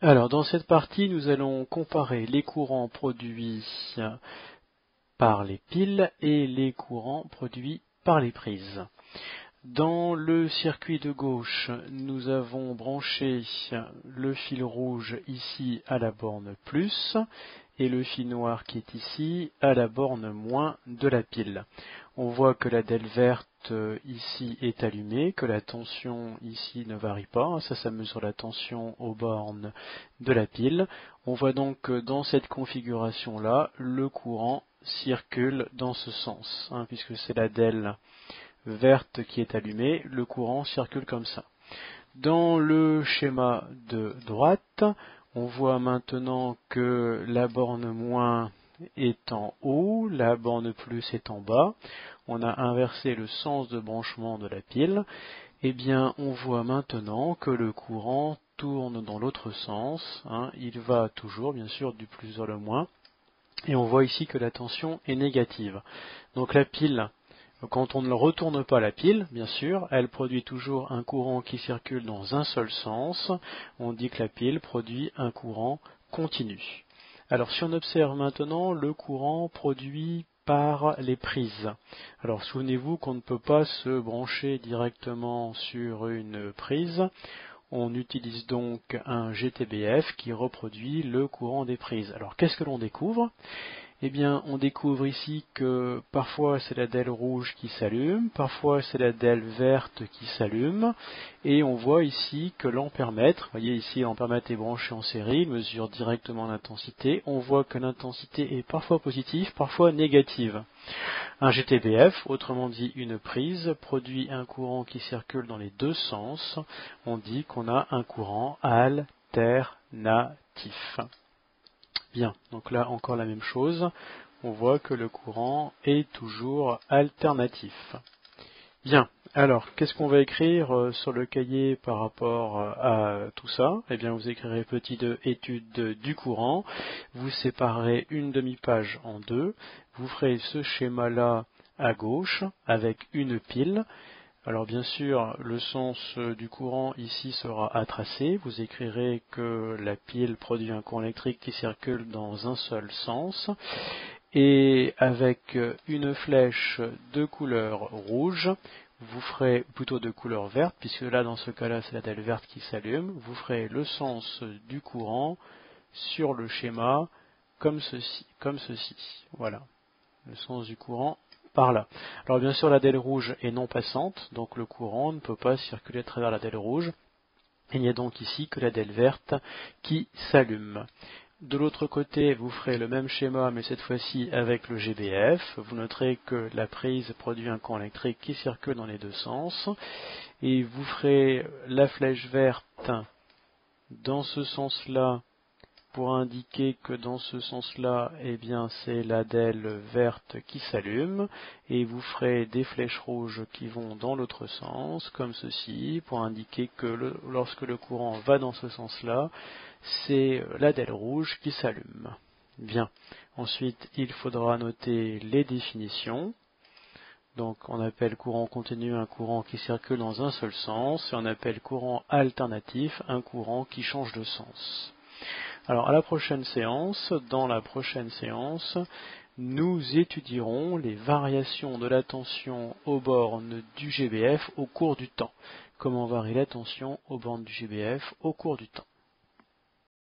Alors, dans cette partie, nous allons comparer les courants produits par les piles et les courants produits par les prises. Dans le circuit de gauche, nous avons branché le fil rouge ici à la borne plus et le fil noir qui est ici à la borne moins de la pile. On voit que la DEL verte ici est allumée, que la tension ici ne varie pas, ça mesure la tension aux bornes de la pile. On voit donc que dans cette configuration-là, le courant circule dans ce sens, puisque c'est la DEL verte qui est allumée, le courant circule comme ça. Dans le schéma de droite, on voit maintenant que la borne moins est en haut, la borne plus est en bas. On a inversé le sens de branchement de la pile. Eh bien, on voit maintenant que le courant tourne dans l'autre sens. Il va toujours, bien sûr, du plus vers le moins. Et on voit ici que la tension est négative. Donc la pile, quand on ne retourne pas la pile, bien sûr, elle produit toujours un courant qui circule dans un seul sens. On dit que la pile produit un courant continu. Alors si on observe maintenant le courant produit par les prises. Alors souvenez-vous qu'on ne peut pas se brancher directement sur une prise. On utilise donc un GTBF qui reproduit le courant des prises. Alors qu'est-ce que l'on découvre ? Eh bien, on découvre ici que parfois c'est la DEL rouge qui s'allume, parfois c'est la DEL verte qui s'allume, et on voit ici que l'ampèremètre, vous voyez ici l'ampèremètre est branché en série, il mesure directement l'intensité, on voit que l'intensité est parfois positive, parfois négative. Un GTBF, autrement dit une prise, produit un courant qui circule dans les deux sens, on dit qu'on a un courant alternatif. Bien, donc là encore la même chose, on voit que le courant est toujours alternatif. Bien, alors qu'est-ce qu'on va écrire sur le cahier par rapport à tout ça? Eh bien vous écrirez petit 2 étude du courant, vous séparez une demi-page en deux, vous ferez ce schéma-là à gauche avec une pile. Alors bien sûr, le sens du courant ici sera à tracer. Vous écrirez que la pile produit un courant électrique qui circule dans un seul sens. Et avec une flèche de couleur rouge, vous ferez plutôt de couleur verte, puisque là dans ce cas-là c'est la DEL verte qui s'allume. Vous ferez le sens du courant sur le schéma comme ceci, comme ceci. Voilà, le sens du courant par là. Alors bien sûr la DEL rouge est non passante, donc le courant ne peut pas circuler à travers la DEL rouge. Il n'y a donc ici que la DEL verte qui s'allume. De l'autre côté, vous ferez le même schéma, mais cette fois-ci avec le GBF. Vous noterez que la prise produit un courant électrique qui circule dans les deux sens. Et vous ferez la flèche verte dans ce sens-là, pour indiquer que dans ce sens-là, eh bien, c'est la DEL verte qui s'allume, et vous ferez des flèches rouges qui vont dans l'autre sens, comme ceci, pour indiquer que lorsque le courant va dans ce sens-là, c'est la DEL rouge qui s'allume. Bien. Ensuite, il faudra noter les définitions. Donc, on appelle courant continu un courant qui circule dans un seul sens, et on appelle courant alternatif un courant qui change de sens. Alors à la prochaine séance, dans la prochaine séance, nous étudierons les variations de la tension aux bornes du GBF au cours du temps. Comment varie la tension aux bornes du GBF au cours du temps.